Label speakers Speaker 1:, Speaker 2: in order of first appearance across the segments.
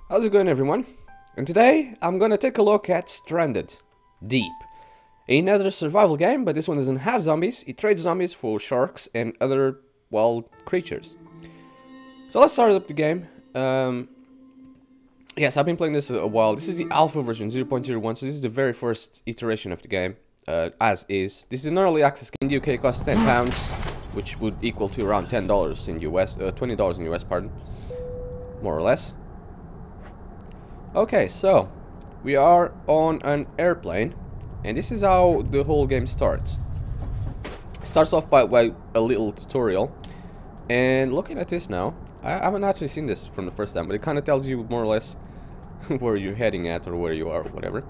Speaker 1: How's it going, everyone? And today I'm gonna take a look at Stranded Deep. Another survival game, but this one doesn't have zombies. It trades zombies for sharks and other wild creatures. So let's start up the game. Yes, I've been playing this a while. This is the alpha version 0.01, so this is the very first iteration of the game, as is. This is an early access game. In the UK it costs £10, which would equal to around $10 in US, $20 in US, pardon, more or less. Okay, so we are on an airplane, and this is how the whole game starts. It starts off by a little tutorial, and looking at this now, I haven't actually seen this from the first time, but it kind of tells you more or less where you're heading at or where you are or whatever.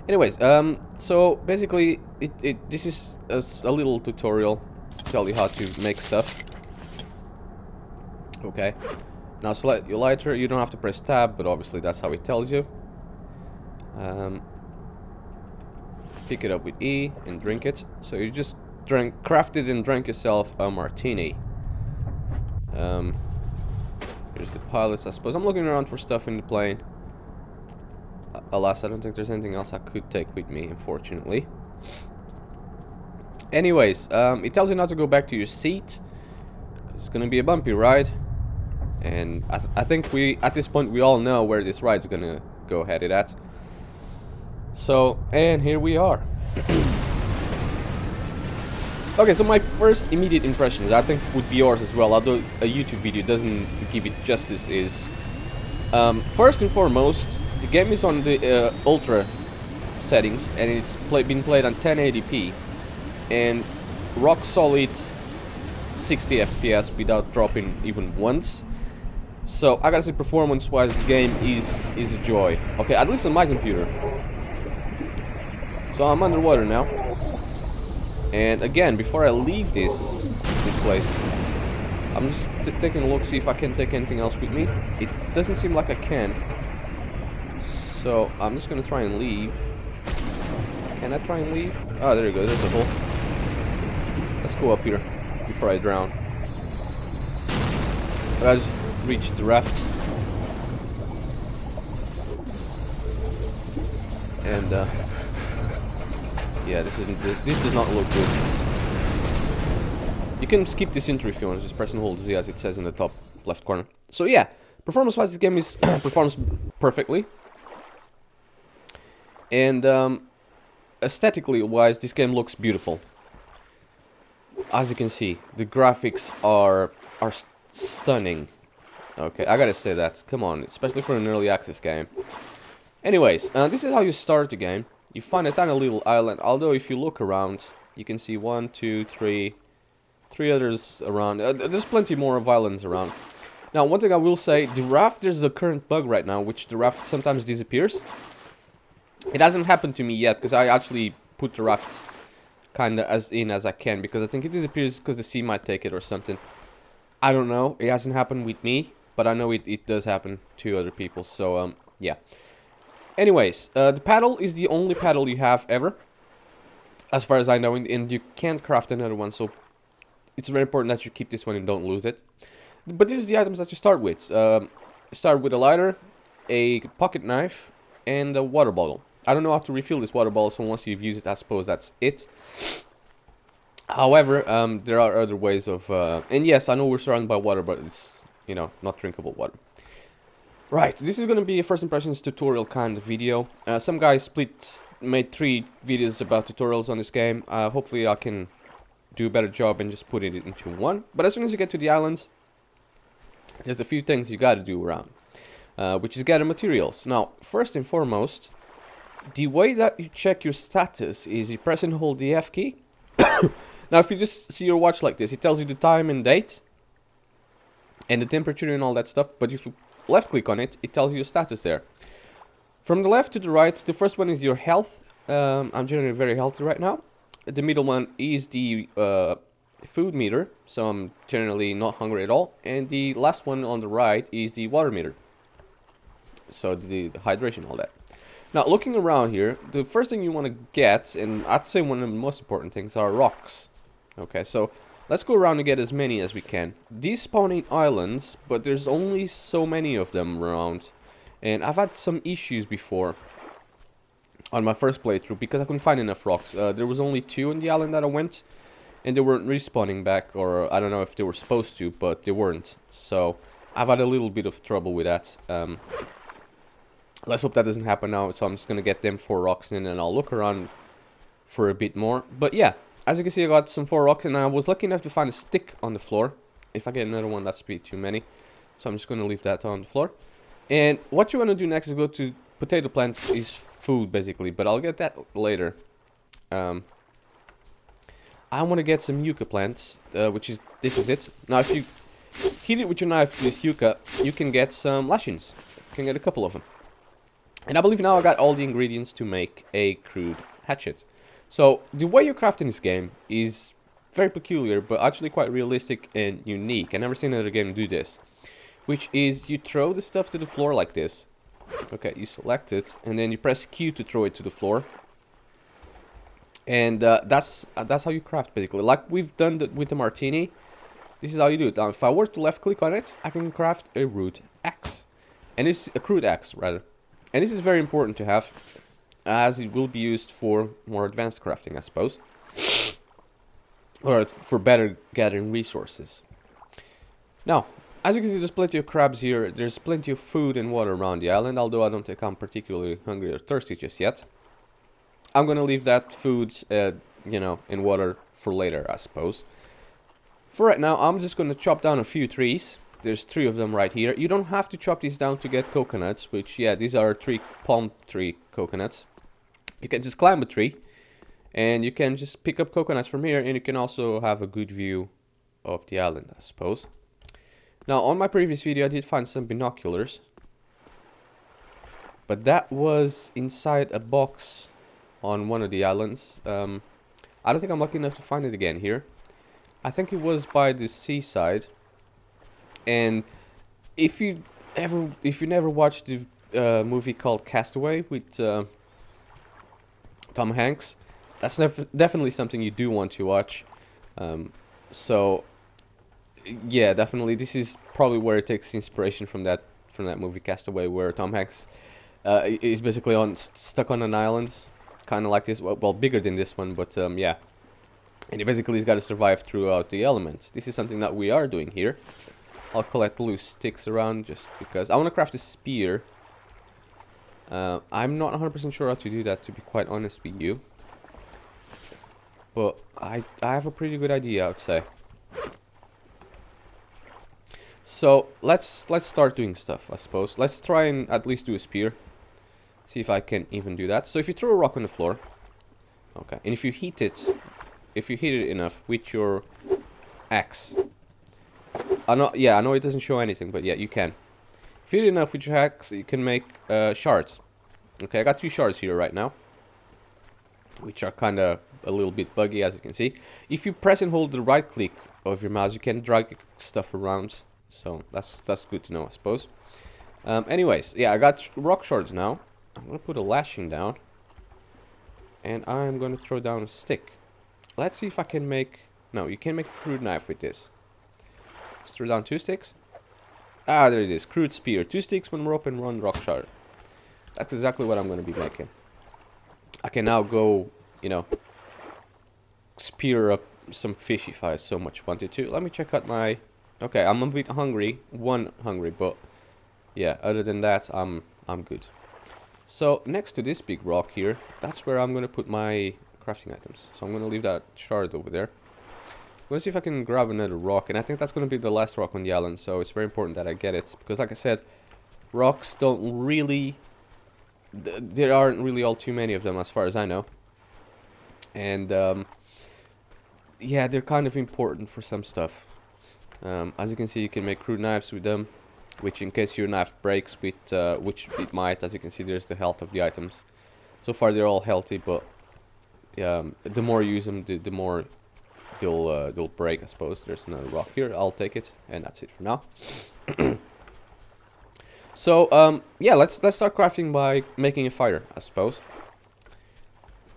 Speaker 1: Anyways, so basically this is a little tutorial to tell you how to make stuff. Okay. Now select your lighter. You don't have to press tab, but obviously that's how it tells you. Pick it up with E and drink it. So you just crafted and drank yourself a martini. Here's the pilots, I suppose. I'm looking around for stuff in the plane. Alas, I don't think there's anything else I could take with me, unfortunately. Anyways, it tells you not to go back to your seat. It's gonna be a bumpy ride. And I think at this point we all know where this ride's gonna go headed at. So, and here we are. Okay, so my first immediate impressions, I think, would be yours as well, although a YouTube video doesn't give it justice, is first and foremost, the game is on the ultra settings, and it's been played on 1080p and rock solid 60 FPS without dropping even once. So I gotta say, performance-wise, the game is a joy. Okay, at least on my computer. So I'm underwater now, and again, before I leave this place, I'm just taking a look, see if I can take anything else with me. It doesn't seem like I can, so I'm just gonna try and leave. Can I try and leave? Oh, there you go. There's a hole. Let's go up here before I drown. I just reached the raft, and yeah, this does not look good. You can skip this intro if you want, just press and hold Z as it says in the top left corner. So yeah, performance-wise, this game is performs perfectly, and aesthetically-wise, this game looks beautiful. As you can see, the graphics are stunning. Okay, I gotta say that. Come on, especially for an early access game. Anyways, this is how you start the game. You find a tiny little island, although if you look around, you can see 1, 2, 3 others around. There's plenty more of islands around. Now, one thing I will say, the raft, there's a current bug right now, which the raft sometimes disappears. It hasn't happened to me yet, because I actually put the raft kinda as I can, because I think it disappears because the sea might take it or something. I don't know, it hasn't happened with me, but I know it does happen to other people, so yeah. Anyways, the paddle is the only paddle you have ever, as far as I know, and you can't craft another one, so it's very important that you keep this one and don't lose it. But these are the items that you start with. You start with a lighter, a pocket knife, and a water bottle. I don't know how to refill this water bottle, so once you've used it, I suppose that's it. However, there are other ways of... and yes, I know we're surrounded by water, but it's, you know, not drinkable water. Right, this is going to be a first impressions tutorial kind of video. Some guy made 3 videos about tutorials on this game. Hopefully I can do a better job and just put it into one. But as soon as you get to the island, there's a few things you got to do around, which is gather materials. Now, first and foremost, the way that you check your status is you press and hold the F key. Now, if you just see your watch like this, it tells you the time and date, and the temperature and all that stuff, but if you left click on it, it tells you your status there. From the left to the right, the first one is your health. I'm generally very healthy right now. The middle one is the food meter, so I'm generally not hungry at all. And the last one on the right is the water meter, so the hydration, all that. Now, looking around here, the first thing you want to get, and I'd say one of the most important things, are rocks. Okay, so let's go around and get as many as we can. These spawning islands, but there's only so many of them around. And I've had some issues before on my first playthrough because I couldn't find enough rocks. There was only 2 on the island that I went, and they weren't respawning back, or I don't know if they were supposed to, but they weren't. So I've had a little bit of trouble with that. Let's hope that doesn't happen now. So I'm just gonna get them 4 rocks in, and I'll look around for a bit more. But yeah, as you can see, I got some 4 rocks, and I was lucky enough to find a stick on the floor. If I get another one, that's a bit too many, so I'm just gonna leave that on the floor. And what you want to do next is go to potato plants is food basically, but I'll get that later. I want to get some yucca plants, this is it. Now if you hit it with your knife, this yucca, you can get some lashings. You can get a couple of them. And I believe now I got all the ingredients to make a crude hatchet. So the way you craft in this game is very peculiar, but actually quite realistic and unique. I've never seen another game do this. Which is, you throw the stuff to the floor like this. Okay, you select it, and then you press Q to throw it to the floor. And that's how you craft, basically. Like we've done with the martini, this is how you do it. Now, if I were to left click on it, I can craft a root axe. And this is a crude axe, rather. And this is very important to have, as it will be used for more advanced crafting, I suppose. Or for better gathering resources. Now, as you can see, there's plenty of crabs here. There's plenty of food and water around the island, although I don't think I'm particularly hungry or thirsty just yet. I'm gonna leave that food, you know, and water for later, I suppose. For right now, I'm just gonna chop down a few trees. There's 3 of them right here. You don't have to chop these down to get coconuts, which, yeah, these are 3 palm tree coconuts. You can just climb a tree, and you can just pick up coconuts from here, and you can also have a good view of the island, I suppose. Now, on my previous video, I did find some binoculars. But that was inside a box on one of the islands. I don't think I'm lucky enough to find it again here. I think it was by the seaside. And if you never watched the movie called Castaway with Tom Hanks, that's definitely something you do want to watch. So yeah, definitely this is probably where it takes inspiration from that movie Castaway, where Tom Hanks is basically stuck on an island, kind of like this, well bigger than this one, but yeah, and he basically has got to survive throughout the elements. This is something that we are doing here. I'll collect loose sticks around just because I want to craft a spear. I'm not 100% sure how to do that, to be quite honest with you, but I have a pretty good idea, I would say. So let's start doing stuff, I suppose. Let's try and at least do a spear. See if I can even do that. So if you throw a rock on the floor, okay, and if you hit it enough with your axe, I know it doesn't show anything, but yeah, you can. If you hit it enough with your axe, you can make shards. Okay, I got 2 shards here right now, which are kind of a little bit buggy, as you can see. If you press and hold the right click of your mouse, you can drag stuff around. So that's good to know, I suppose. Anyways, yeah, I got rock shards now. I'm gonna put a lashing down, and I'm gonna throw down a stick. Let's see if I can make. No, you can make a crude knife with this. Just throw down 2 sticks. Ah, there it is. Crude spear. 2 sticks, 1 rope, and 1 rock shard. That's exactly what I'm gonna be making. I can now go, you know, spear up some fish if I so much wanted to. Let me check out my. Okay, I'm a bit hungry. 1 hungry, but yeah, other than that, I'm good. So next to this big rock here, that's where I'm gonna put my crafting items. So I'm gonna leave that shard over there. I'm gonna see if I can grab another rock, and I think that's gonna be the last rock on the island. So it's very important that I get it, because like I said, rocks don't really. There aren't really all too many of them, as far as I know. And yeah, they're kind of important for some stuff. As you can see, you can make crude knives with them, which in case your knife breaks, which it might, as you can see, there's the health of the items. So far they're all healthy, but the more you use them, the more they'll break, I suppose. There's another rock here, I'll take it, and that's it for now. So yeah, let's start crafting by making a fire, I suppose.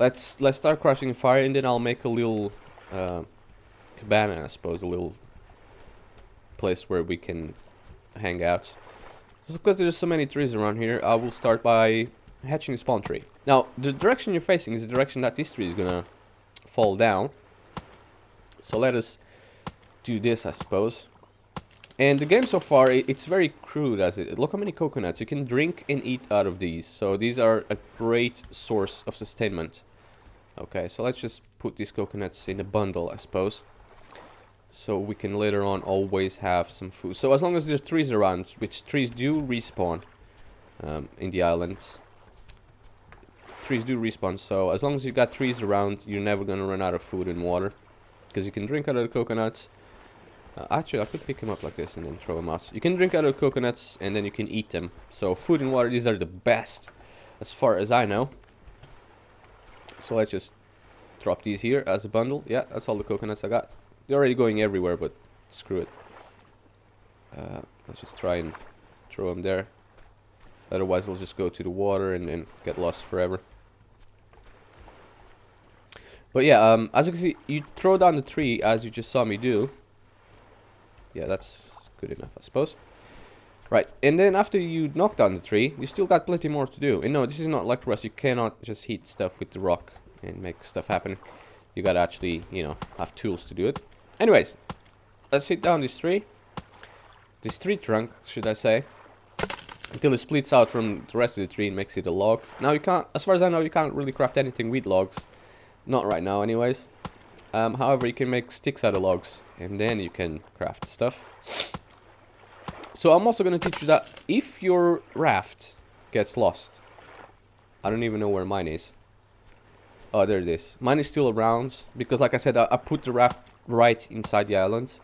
Speaker 1: Let's start crafting a fire, and then I'll make a little cabana, I suppose, a little place where we can hang out. So because there's so many trees around here, I will start by hatching a spawn tree. Now, the direction you're facing is the direction that this tree is gonna fall down. So let us do this, I suppose. And the game so far, it's very crude as it. Look how many coconuts. You can drink and eat out of these. So these are a great source of sustainment. Okay, so let's just put these coconuts in a bundle, I suppose. So we can later on always have some food. So as long as there's trees around, which trees do respawn in the islands. Trees do respawn, so as long as you got trees around, you're never gonna run out of food and water. Because you can drink out of the coconuts. Actually, I could pick them up like this and then throw them out. You can drink out of the coconuts and then you can eat them. So food and water, these are the best as far as I know. So let's just drop these here as a bundle. Yeah, that's all the coconuts I got. They're already going everywhere, but screw it. Let's just try and throw them there. Otherwise, they'll just go to the water and get lost forever. But yeah, as you can see, you throw down the tree as you just saw me do. Yeah, that's good enough, I suppose. Right, and then after you knock down the tree, you still got plenty more to do. And no, this is not like the rest. You cannot just hit stuff with the rock and make stuff happen. You gotta actually, you know, have tools to do it. Anyways, let's hit down this tree. This tree trunk, should I say. Until it splits out from the rest of the tree and makes it a log. Now you can't, as far as I know, you can't really craft anything with logs. Not right now anyways. However, you can make sticks out of logs. And then you can craft stuff. So I'm also going to teach you that if your raft gets lost. I don't even know where mine is. Oh, there it is. Mine is still around. Because like I said, I put the raft right inside the island.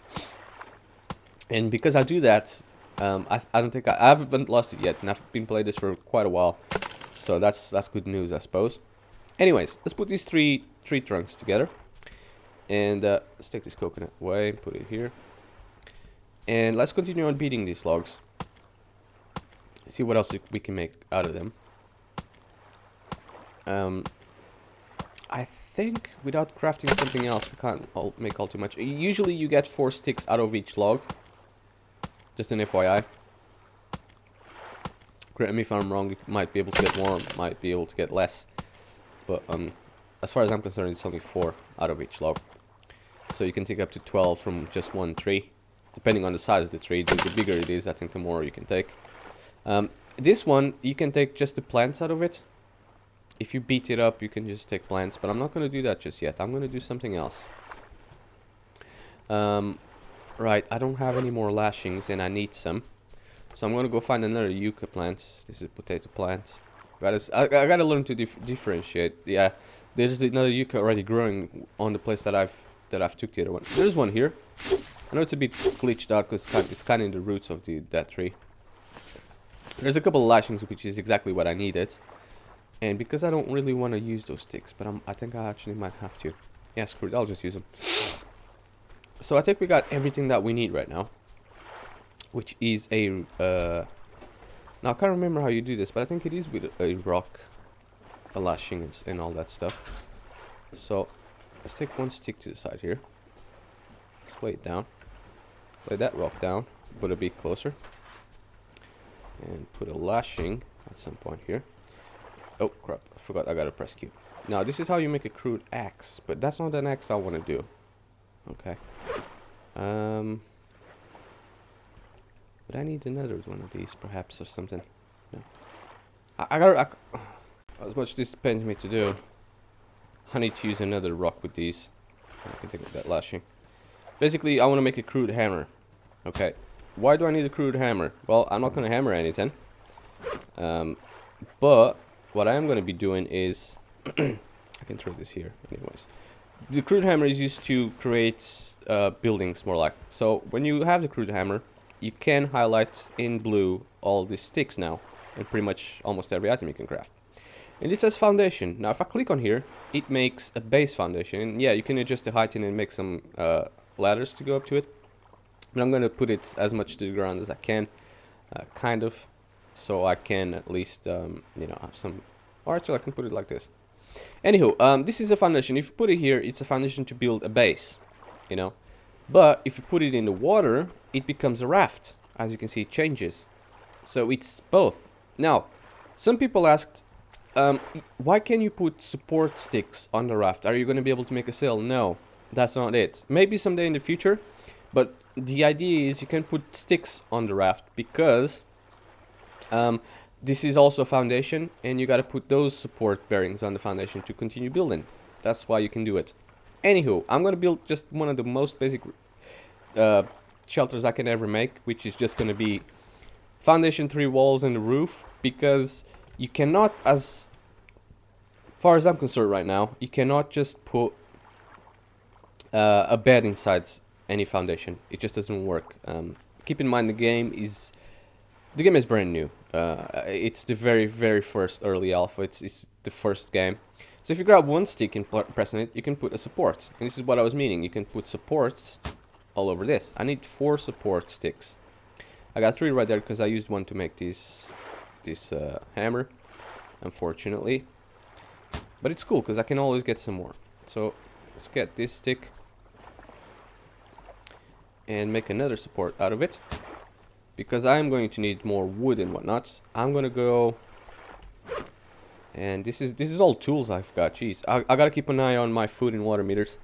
Speaker 1: And because I do that, I don't think I haven't lost it yet. And I've been playing this for quite a while. So that's good news, I suppose. Anyways, let's put these three tree trunks together. And let's take this coconut away, put it here. And let's continue on beating these logs. See what else we can make out of them. I think without crafting something else, we can't make all too much. Usually you get 4 sticks out of each log. Just an FYI. Correct me if I'm wrong, you might be able to get more, might be able to get less. But as far as I'm concerned, it's only 4 out of each log. So you can take up to 12 from just one tree, depending on the size of the tree. The bigger it is, I think the more you can take. This one, you can take just the plants out of it. If you beat it up, you can just take plants, but I'm not going to do that just yet. I'm going to do something else. Right, I don't have any more lashings, and I need some. So I'm going to go find another yucca plant. This is a potato plant. I gotta learn to differentiate. Yeah, there's another yucca already growing on the place that I've took the other one. There's one here. I know it's a bit glitched out because it's kind of in the roots of that tree. There's a couple of lashings, which is exactly what I needed. And because I don't really want to use those sticks, but I think I actually might have to. Yeah, screw it, I'll just use them. So I think we got everything that we need right now. Which is a... now I can't remember how you do this, but I think it is with a rock, a lashing and all that stuff. So let's take one stick to the side here. Let's lay it down. Lay that rock down, put a bit closer. And put a lashing at some point here. Oh crap, I forgot I gotta press Q. Now this is how you make a crude axe, but that's not an axe I want to do. Okay. But I need another one of these perhaps or something. No. As much as this pains me to do, I need to use another rock with these. I can take that lashing. Basically, I want to make a crude hammer. Okay. Why do I need a crude hammer? Well, I'm not going to hammer anything. But what I am going to be doing is... I can throw this here anyways. The crude hammer is used to create buildings more like. So when you have the crude hammer, you can highlight in blue all these sticks now. And pretty much almost every item you can craft. And this says foundation. Now if I click on here, it makes a base foundation. And yeah, you can adjust the height and make some ladders to go up to it. But I'm going to put it as much to the ground as I can. Kind of. So I can at least, you know, have some... Or actually I can put it like this. Anywho, this is a foundation. If you put it here, it's a foundation to build a base. You know. But if you put it in the water, it becomes a raft. As you can see, it changes. So it's both. Now, some people asked, why can you put support sticks on the raft? Are you going to be able to make a sail? No, that's not it. Maybe someday in the future, but the idea is you can put sticks on the raft because this is also a foundation, and you got to put those support bearings on the foundation to continue building. That's why you can do it. Anywho, I'm going to build just one of the most basic shelters I can ever make, which is just going to be foundation, 3 walls, and the roof, because you cannot, as far as I'm concerned right now, you cannot just put a bed inside any foundation. It just doesn't work. Keep in mind the game is brand new. It's the very first early alpha. It's the first game. So if you grab one stick and press on it, you can put a support. And this is what I was meaning. You can put supports all over this. I need 4 support sticks. I got 3 right there because I used one to make this hammer, unfortunately. But it's cool because I can always get some more. So let's get this stick and make another support out of it, because I'm going to need more wood and whatnot. I'm gonna go, and this is all tools I've got. Jeez, I gotta keep an eye on my food and water meters.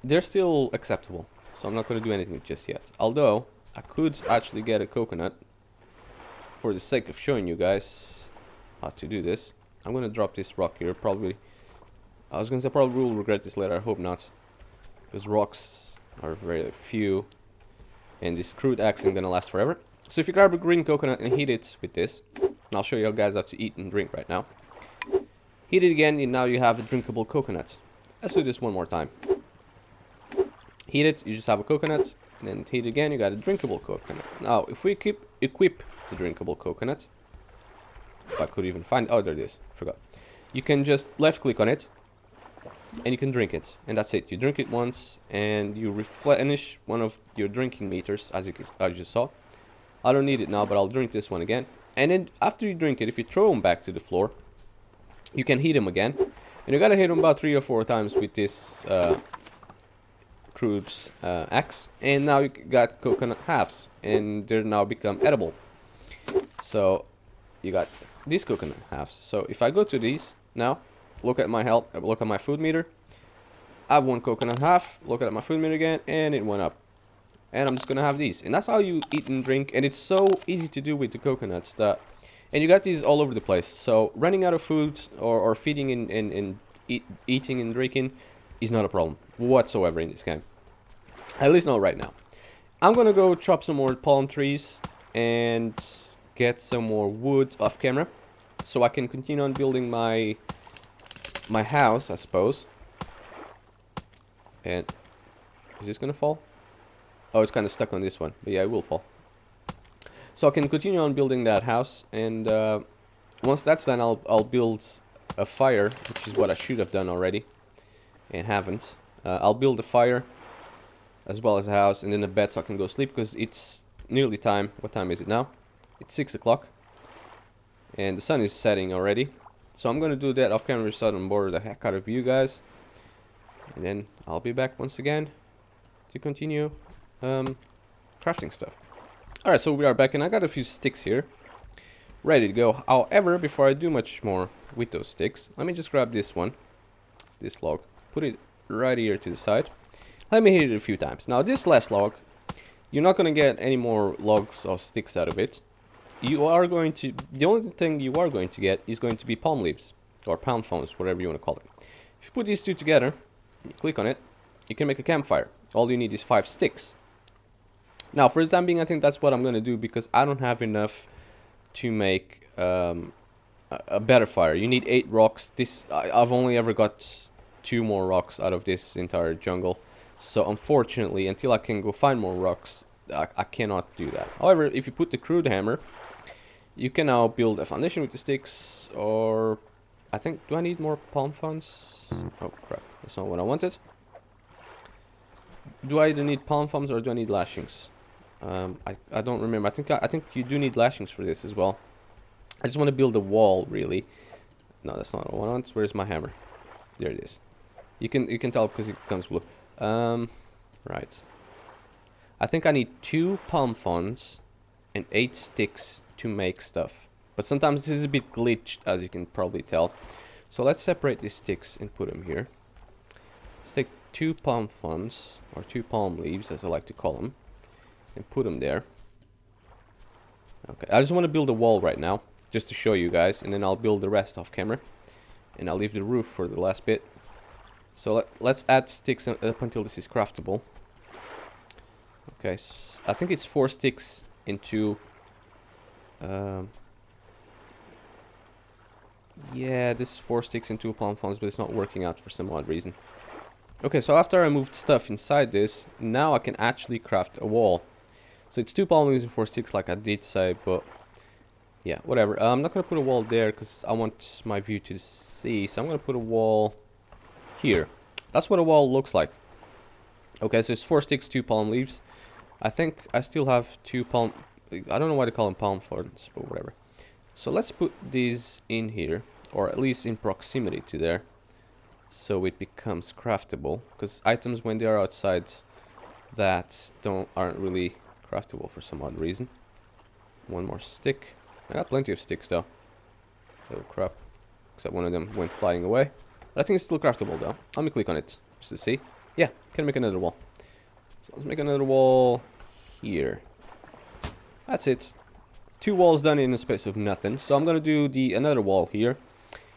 Speaker 1: They're still acceptable, so I'm not gonna do anything just yet. Although I could actually get a coconut for the sake of showing you guys how to do this. I'm gonna drop this rock here. Probably, I was gonna say probably will regret this later. I hope not, because rocks are very few, and this crude axe isn't gonna last forever. So if you grab a green coconut and heat it with this, and I'll show you guys how to eat and drink right now. Heat it again, and now you have a drinkable coconut. Let's do this one more time. Heat it, you just have a coconut, and then heat it again, you got a drinkable coconut. Now, if we equip the drinkable coconut, if I could even find, oh, there it is, forgot. You can just left click on it, and you can drink it, and that's it. You drink it once, and you replenish one of your drinking meters, as you just saw. I don't need it now, but I'll drink this one again. And then after you drink it, if you throw them back to the floor, you can heat them again. And you gotta hit them about 3 or 4 times with this crude axe. And now you got coconut halves, and they're now become edible. So you got these coconut halves. So if I go to these now, look at my health, look at my food meter. I have 1 coconut half, look at my food meter again, and it went up. And I'm just gonna have these. And that's how you eat and drink, and it's so easy to do with the coconuts. And you got these all over the place. So running out of food or feeding and eating and drinking is not a problem whatsoever in this game. At least not right now. I'm gonna go chop some more palm trees and get some more wood off camera, so I can continue on building my house, I suppose. And is this gonna fall? Oh, it's kind of stuck on this one, but yeah, it will fall. So I can continue on building that house, and once that's done, I'll build a fire, which is what I should have done already, and haven't. I'll build a fire as well as a house, and then a bed so I can go sleep, because it's nearly time. What time is it now? It's 6 o'clock, and the sun is setting already. So I'm gonna do that off camera so I don't bore the heck out of you guys, and then I'll be back once again to continue crafting stuff. Alright, so we are back, and I got a few sticks here ready to go. However, before I do much more with those sticks, let me just grab this one, this log, put it right here to the side. Let me hit it a few times. Now this last log, you're not going to get any more logs or sticks out of it. You are going to, the only thing you are going to get is going to be palm leaves, or palm fronds, whatever you want to call it. If you put these two together, you click on it, you can make a campfire. All you need is 5 sticks. Now, for the time being, I think that's what I'm going to do, because I don't have enough to make a better fire. You need 8 rocks. I've only ever got 2 more rocks out of this entire jungle. So, unfortunately, until I can go find more rocks, I cannot do that. However, if you put the crude hammer, you can now build a foundation with the sticks, or I think, do I need more palm fronds? Oh, crap. That's not what I wanted. Do I either need palm fronds or do I need lashings? I don't remember. I think you do need lashings for this as well. I just want to build a wall, really. No, that's not what I want. Where's my hammer? There it is. You can tell because it comes blue. Right. I think I need 2 palm fronds and 8 sticks to make stuff. But sometimes this is a bit glitched, as you can probably tell. So let's separate these sticks and put them here. Let's take 2 palm fronds, or 2 palm leaves, as I like to call them, and put them there. Okay, I just want to build a wall right now, just to show you guys, and then I'll build the rest off camera. And I'll leave the roof for the last bit. So let's add sticks up until this is craftable. Okay, so I think it's 4 sticks into... yeah, this is 4 sticks and 2 palm fronds, but it's not working out for some odd reason. Okay, so after I moved stuff inside this, now I can actually craft a wall. So it's 2 palm leaves and 4 sticks like I did say, but... yeah, whatever. I'm not going to put a wall there because I want my view to see. So I'm going to put a wall here. That's what a wall looks like. Okay, so it's 4 sticks, 2 palm leaves. I think I still have 2 palm... I don't know why they call them palm fronds, but whatever. So let's put these in here, or at least in proximity to there, so it becomes craftable. Because items, when they are outside, that aren't really craftable for some odd reason. 1 more stick. I got plenty of sticks though. Oh crap. Except one of them went flying away. But I think it's still craftable though. Let me click on it just to see. Yeah, can make another wall. So let's make another wall here. That's it. 2 walls done in a space of nothing. So I'm gonna do another wall here.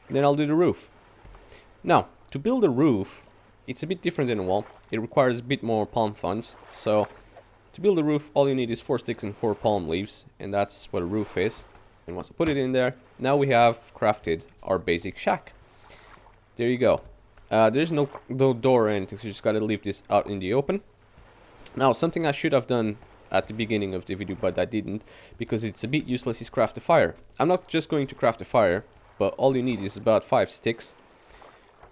Speaker 1: And then I'll do the roof. Now, to build a roof, it's a bit different than a wall. It requires a bit more palm fronds. So to build a roof, all you need is 4 sticks and 4 palm leaves. And that's what a roof is. And once I put it in there, now we have crafted our basic shack. There you go. There's no door or anything, so you just gotta leave this out in the open. Now, something I should have done at the beginning of the video, but I didn't, because it's a bit useless, is craft a fire. I'm not just going to craft a fire, but all you need is about 5 sticks.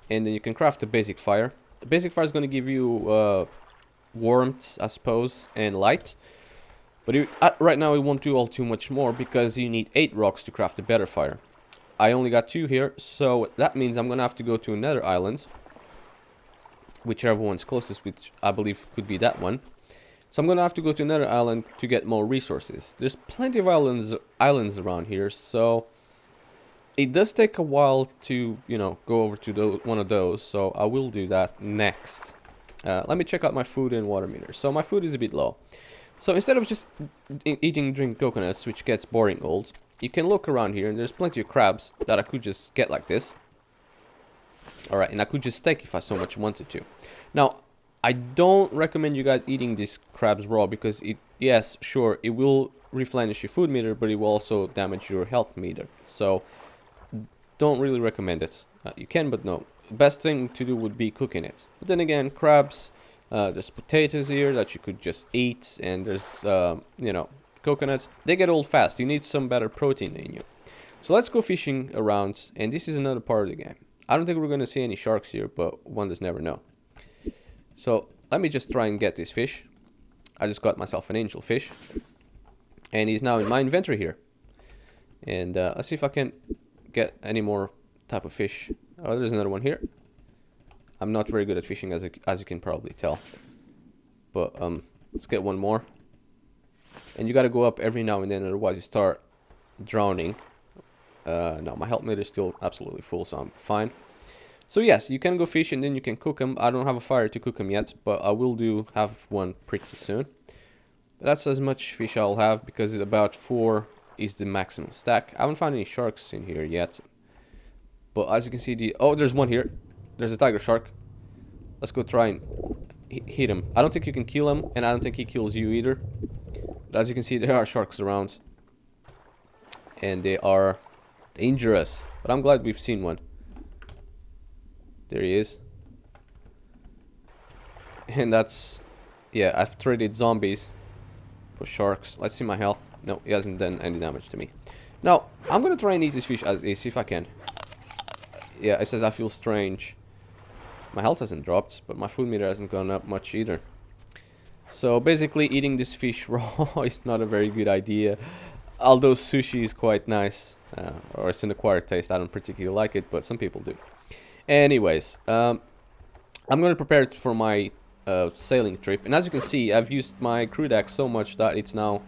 Speaker 1: And then you can craft a basic fire. The basic fire is going to give you warmth, I suppose, and light. But right now it won't do all too much more, because you need 8 rocks to craft a better fire. I only got 2 here, so that means I'm going to have to go to another island. Whichever one's closest, which I believe could be that one. So I'm going to have to go to another island to get more resources. There's plenty of islands around here, so it does take a while to, you know, go over to one of those. So I will do that next. Let me check out my food and water meter. So my food is a bit low. So instead of just eating drink coconuts, which gets boring old, you can look around here and there's plenty of crabs that I could just get like this. Alright, and I could just steak if I so much wanted to. Now, I don't recommend you guys eating these crabs raw, because yes, sure, it will replenish your food meter, but it will also damage your health meter. So, don't really recommend it. You can, but no. The best thing to do would be cooking it. But then again, crabs, there's potatoes here that you could just eat, and there's, you know, coconuts. They get old fast. You need some better protein in you. So let's go fishing around, and this is another part of the game. I don't think we're going to see any sharks here, but one does never know. So let me just try and get this fish. I just got myself an angel fish, and he's now in my inventory here. And let's see if I can get any more type of fish. Oh, there's another one here. I'm not very good at fishing, as you can probably tell. But let's get one more. And you got to go up every now and then, otherwise you start drowning. No, my health meter is still absolutely full, so I'm fine. So yes, you can go fish and then you can cook them. I don't have a fire to cook them yet, but I will have one pretty soon. But that's as much fish I'll have, because about 4 is the maximum stack. I haven't found any sharks in here yet. But as you can see, oh, there's one here. There's a tiger shark. Let's go try and hit him. I don't think you can kill him, and I don't think he kills you either. But as you can see, there are sharks around. And they are dangerous. But I'm glad we've seen one. There he is. And that's... yeah, I've traded zombies for sharks. Let's see my health. No, he hasn't done any damage to me. Now, I'm gonna try and eat this fish as is, see if I can. Yeah, it says I feel strange. My health hasn't dropped, but my food meter hasn't gone up much either. So basically, eating this fish raw is not a very good idea. Although sushi is quite nice. Or it's an acquired taste. I don't particularly like it, but some people do. Anyways, I'm going to prepare it for my sailing trip. And as you can see, I've used my crew deck so much that it's now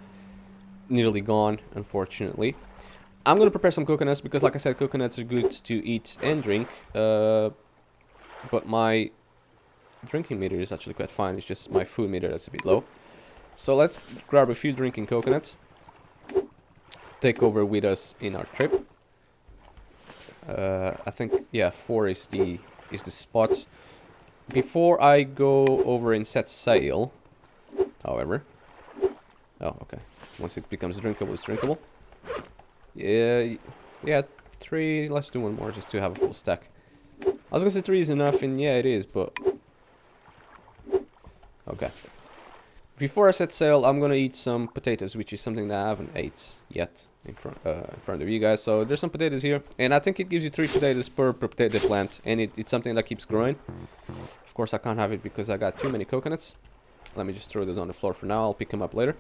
Speaker 1: nearly gone, unfortunately. I'm gonna prepare some coconuts because, like I said, coconuts are good to eat and drink. But my drinking meter is actually quite fine. It's just my food meter that's a bit low. So let's grab a few drinking coconuts. Take over with us in our trip. I think, yeah, 4 is the spot. Before I go over and set sail, however. Oh, okay. Once it becomes drinkable, it's drinkable. Yeah, 3. Let's do one more just to have a full stack. I was gonna say 3 is enough, and yeah, it is, but okay. Before I set sail, I'm gonna eat some potatoes, which is something that I haven't ate yet in front of you guys. So there's some potatoes here, and I think it gives you 3 potatoes per potato plant, and it's something that keeps growing. Of course, I can't have it because I got too many coconuts. Let me just throw those on the floor for now. I'll pick them up later.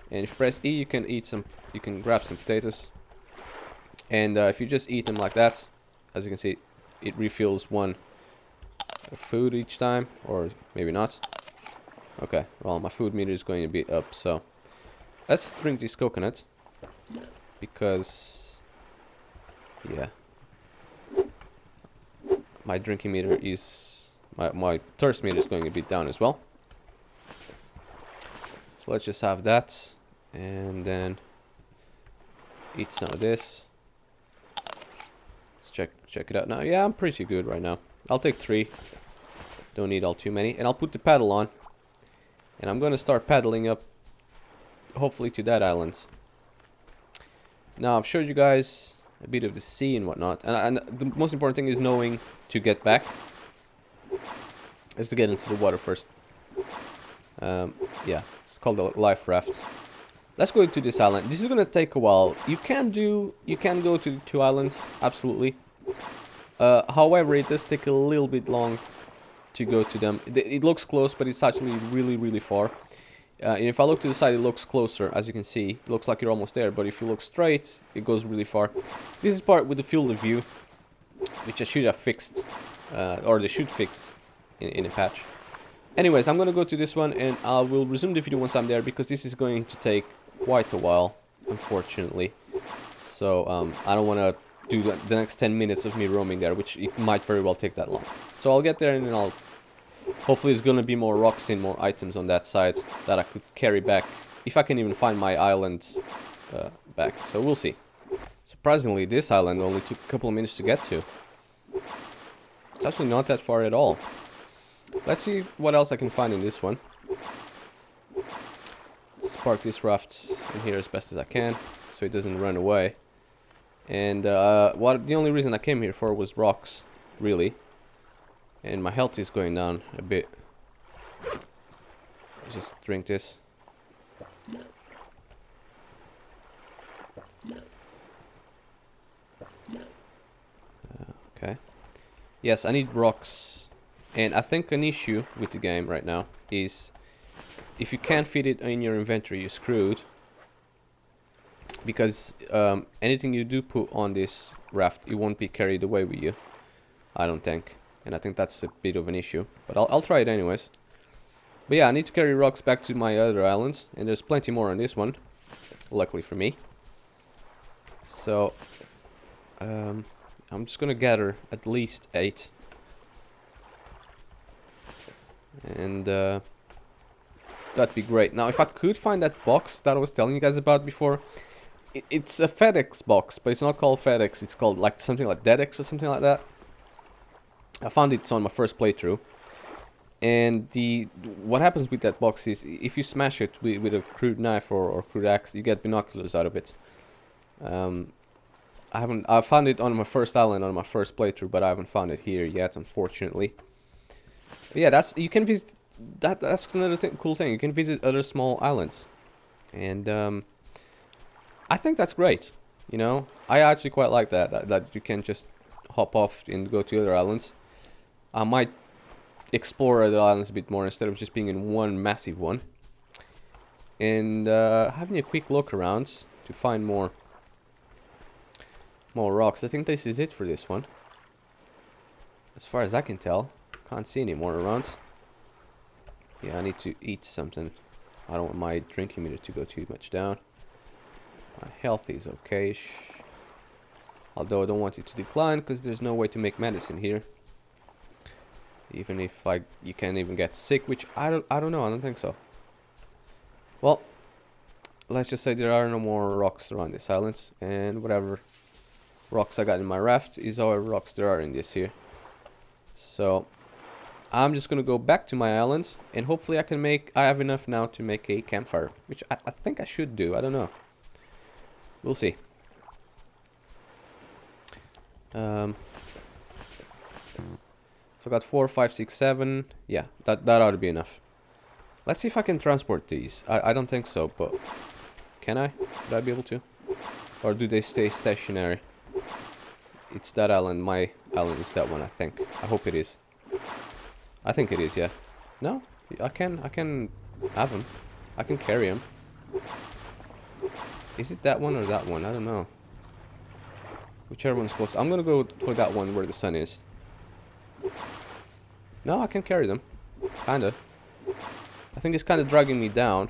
Speaker 1: And if you press E, you can grab some potatoes. And if you just eat them like that, as you can see, it refills 1 food each time, or maybe not. Okay, well, my food meter is going a bit up, so let's drink this coconut, because, yeah, my drinking meter is, my thirst meter is going a bit down as well. So let's just have that, and then eat some of this. Let's check it out now. Yeah, I'm pretty good right now. I'll take 3. Don't need all too many, and I'll put the paddle on. And I'm gonna start paddling up, hopefully to that island. Now, I've showed you guys a bit of the sea and whatnot, and the most important thing is knowing to get back. Let's get into the water first. Yeah, it's called a life raft. Let's go to this island. This is gonna take a while. You can go to the 2 islands, absolutely. However, it does take a little bit long to go to them. It looks close, but it's actually really far. And if I look to the side, it looks closer, as you can see. It looks like you're almost there, but if you look straight, it goes really far. This is part with the field of view, which I should have fixed, or they should fix in a patch. Anyways, I'm gonna go to this one, and I will resume the video once I'm there, because this is going to take quite a while, unfortunately. So I don't want to do the next 10 minutes of me roaming there, which it might very well take that long. So I'll get there, and then I'll... Hopefully there's gonna be more rocks and more items on that side that I could carry back, if I can even find my island back. So we'll see. Surprisingly, this island only took a couple of minutes to get to. It's actually not that far at all. Let's see what else I can find in this one. Let's park this raft in here as best as I can, so it doesn't run away. And the only reason I came here for was rocks, really. And my health is going down a bit. Let's just drink this. Okay. Yes, I need rocks. And I think an issue with the game right now is if you can't fit it in your inventory, you're screwed. Because anything you do put on this raft, it won't be carried away with you, I don't think. And I think that's a bit of an issue, but I'll try it anyways. But yeah, I need to carry rocks back to my other islands, and there's plenty more on this one, luckily for me. So I'm just gonna gather at least 8, and that'd be great. Now, if I could find that box that I was telling you guys about before, it's a FedEx box, but it's not called FedEx. It's called like something like DEDEX or something like that. I found it on my first playthrough, and what happens with that box is if you smash it with a crude knife or crude axe, you get binoculars out of it. I found it on my first island on my first playthrough, but I haven't found it here yet, unfortunately. But yeah, you can visit that's another cool thing. You can visit other small islands, and I think that's great. You know, I actually quite like that you can just hop off and go to other islands. I might explore other islands a bit more instead of just being in one massive one. And having a quick look around to find more rocks. I think this is it for this one. As far as I can tell. Can't see any more around. Yeah, I need to eat something. I don't want my drinking meter to go too much down. My health is okay-ish. Although I don't want it to decline, because there's no way to make medicine here. Even if you can't even get sick, which I don't know, I don't think so. Well, let's just say there are no more rocks around this island, and whatever rocks I got in my raft is all rocks there are in this here. So I'm just gonna go back to my island, and hopefully I have enough now to make a campfire, which I think I should do. I don't know. We'll see. So I got 4, 5, 6, 7. Yeah, that ought to be enough. Let's see if I can transport these. I don't think so, but can I? Would I be able to? Or do they stay stationary? It's that island. My island is that one, I think. I hope it is. I think it is, yeah. No? I can have them. I can carry them. Is it that one or that one? I don't know. Whichever one's close. I'm gonna go for that one where the sun is. No, I can carry them. Kinda. I think it's kinda dragging me down.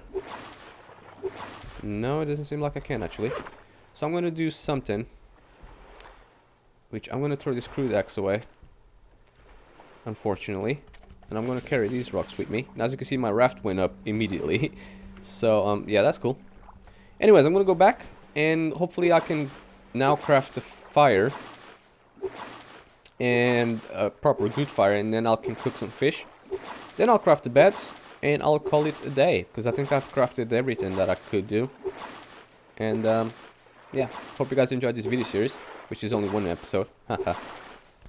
Speaker 1: No, it doesn't seem like I can actually. So I'm gonna do something. Which I'm gonna throw this crude axe away. Unfortunately. And I'm gonna carry these rocks with me. And as you can see, my raft went up immediately. So, yeah, that's cool. Anyways, I'm gonna go back. And hopefully I can now craft a fire. And a proper good fire. And then I can cook some fish. Then I'll craft the beds. And I'll call it a day. Because I think I've crafted everything that I could do. And, yeah. Hope you guys enjoyed this video series. Which is only one episode. Haha.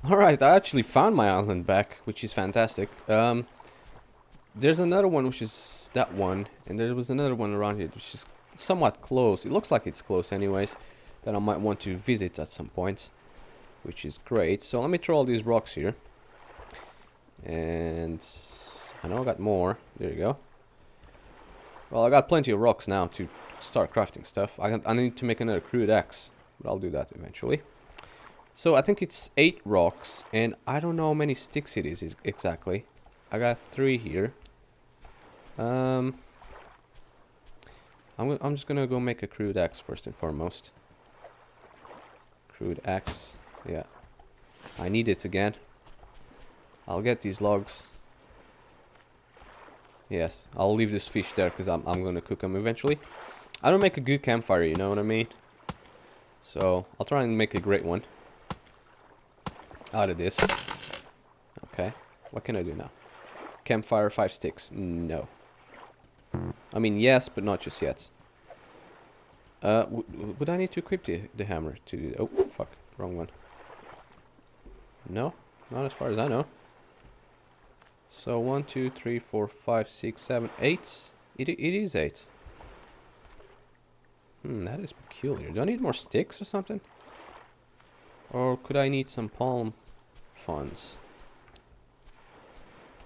Speaker 1: Alright, I actually found my island back, which is fantastic. There's another one, which is that one. And there was another one around here, which is somewhat close. It looks like it's close anyways. That I might want to visit at some point. Which is great. So let me throw all these rocks here. And I know I got more. There you go. Well, I got plenty of rocks now to start crafting stuff. I need to make another crude axe. But I'll do that eventually. So I think it's 8 rocks, and I don't know how many sticks it is exactly. I got 3 here. I'm just gonna go make a crude axe first and foremost. Crude axe, yeah. I need it again. I'll get these logs. Yes, I'll leave this fish there because I'm gonna cook them eventually. I don't make a good campfire, you know what I mean? So I'll try and make a great one out of this. Okay, what can I do now? Campfire, 5 sticks. No. I mean, yes, but not just yet. Would I need to equip the hammer to do... Oh, fuck. Wrong one. No, not as far as I know. So 1, 2, 3, 4, 5, 6, 7, 8. It is 8. That is peculiar. Do I need more sticks or something? Or could I need some palm fronds?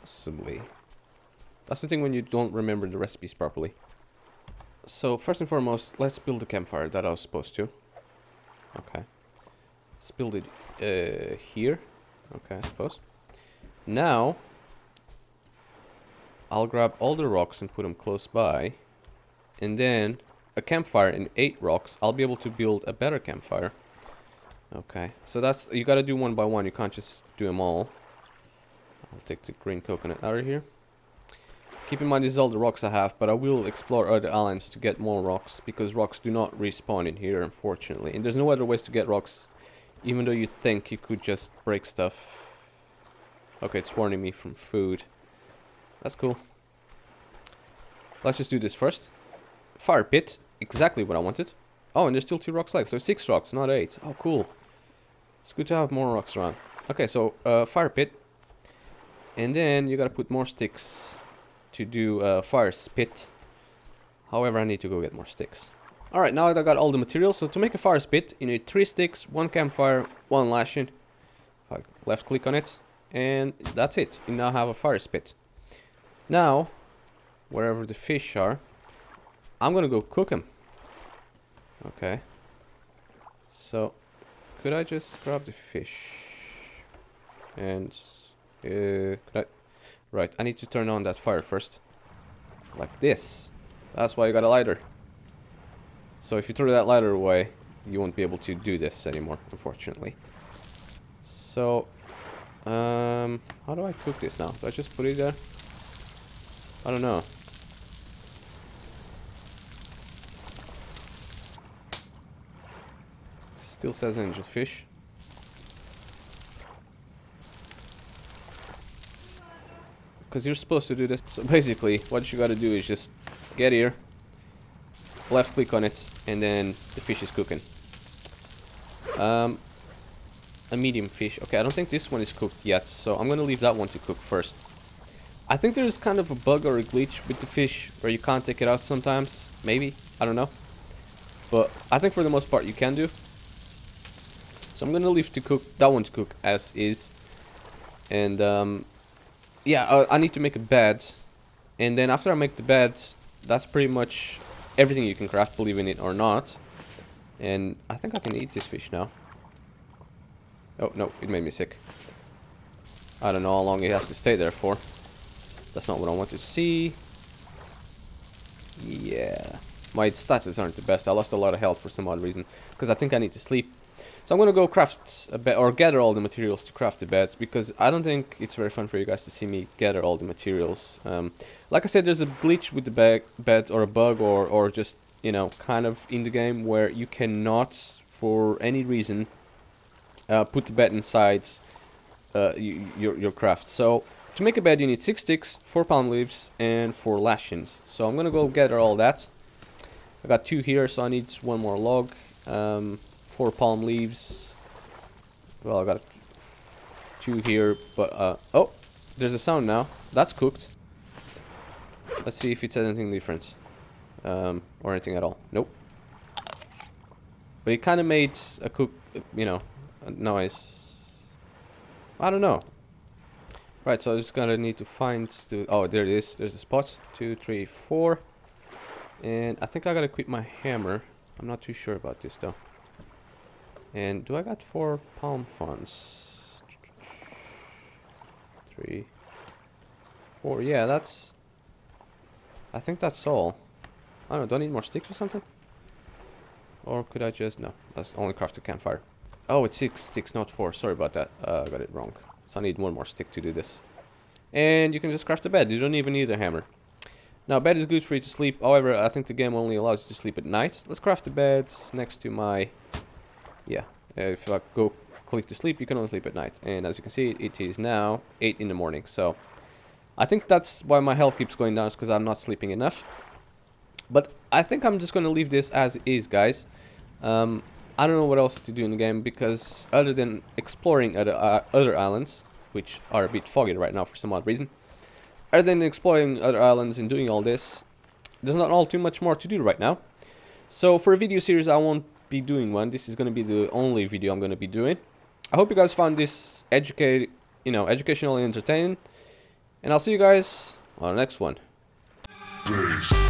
Speaker 1: Possibly. That's the thing when you don't remember the recipes properly. So first and foremost, let's build a campfire that I was supposed to. Okay. Let's build it here. Okay, I suppose. Now, I'll grab all the rocks and put them close by. And then a campfire and 8 rocks, I'll be able to build a better campfire. Okay, so that's, you gotta do one by one, you can't just do them all. I'll take the green coconut out of here. Keep in mind, this is all the rocks I have, but I will explore other islands to get more rocks, because rocks do not respawn in here, unfortunately. And there's no other ways to get rocks, even though you think you could just break stuff. Okay, it's warning me from food. That's cool. Let's just do this first. Fire pit, exactly what I wanted. Oh, and there's still 2 rocks left, so 6 rocks, not 8. Oh, cool. It's good to have more rocks around. Okay, so fire pit. And then you gotta put more sticks to do fire spit. However, I need to go get more sticks. Alright, now that I got all the materials, so to make a fire spit, you need 3 sticks, 1 campfire, 1 lashing. If I left click on it, and that's it. You now have a fire spit. Now, wherever the fish are, I'm gonna go cook them. Okay. So, could I just grab the fish? And, could I... Right, I need to turn on that fire first. Like this. That's why you got a lighter. So if you throw that ladder away, you won't be able to do this anymore, unfortunately. So, how do I cook this now? Do I just put it there? I don't know. Still says angel fish. Because you're supposed to do this. So basically, what you gotta do is just get here, left click on it, and then the fish is cooking. A medium fish. Okay, I don't think this one is cooked yet, so I'm gonna leave that one to cook first. I think there's kind of a bug or a glitch with the fish where you can't take it out sometimes. Maybe. I don't know. But I think for the most part you can do. So I'm gonna leave that one to cook as is. And yeah, I need to make a bed. And then after I make the bed, that's pretty much everything you can craft, believe in it or not. And I think I can eat this fish now. Oh, no, it made me sick. I don't know how long it has to stay there for. That's not what I want to see. Yeah. My status aren't the best. I lost a lot of health for some odd reason. Because I think I need to sleep. So I'm gonna go craft a bed, or gather all the materials to craft the beds. Because I don't think it's very fun for you guys to see me gather all the materials. Like I said, there's a glitch with the bed, or a bug, or just, you know, kind of in the game where you cannot, for any reason, put the bed inside your craft. So to make a bed you need 6 sticks, 4 palm leaves, and 4 lashings. So I'm gonna go gather all that. I got 2 here, so I need 1 more log, 4 palm leaves. Well, I got 2 here, but oh, there's a sound now. That's cooked. Let's see if it says anything different, or anything at all. Nope. But it kind of made a you know, a noise. I don't know. Right, so I just gonna need to find the... Oh, there it is. There's the spot. 2, 3, 4. And I think I gotta equip my hammer. I'm not too sure about this though. And do I got 4 palm fronds? 3, 4. Yeah, that's... I think that's all. I don't know. Do I need more sticks or something? Or could I just... No, that's only craft a campfire. Oh, it's 6 sticks, not 4. Sorry about that. I got it wrong. So I need 1 more stick to do this. And you can just craft a bed. You don't even need a hammer. Now, bed is good for you to sleep. However, I think the game only allows you to sleep at night. Let's craft the beds next to my... Yeah. If I go click to sleep, you can only sleep at night. And as you can see, it is now 8 in the morning. So I think that's why my health keeps going down, is because I'm not sleeping enough. But I think I'm just going to leave this as is, guys. I don't know what else to do in the game, because other than exploring other islands, which are a bit foggy right now for some odd reason, other than exploring other islands and doing all this, there's not all too much more to do right now. So for a video series, I won't be doing one. This is going to be the only video I'm going to be doing. I hope you guys found this educational and entertaining, and I'll see you guys on the next one. Peace.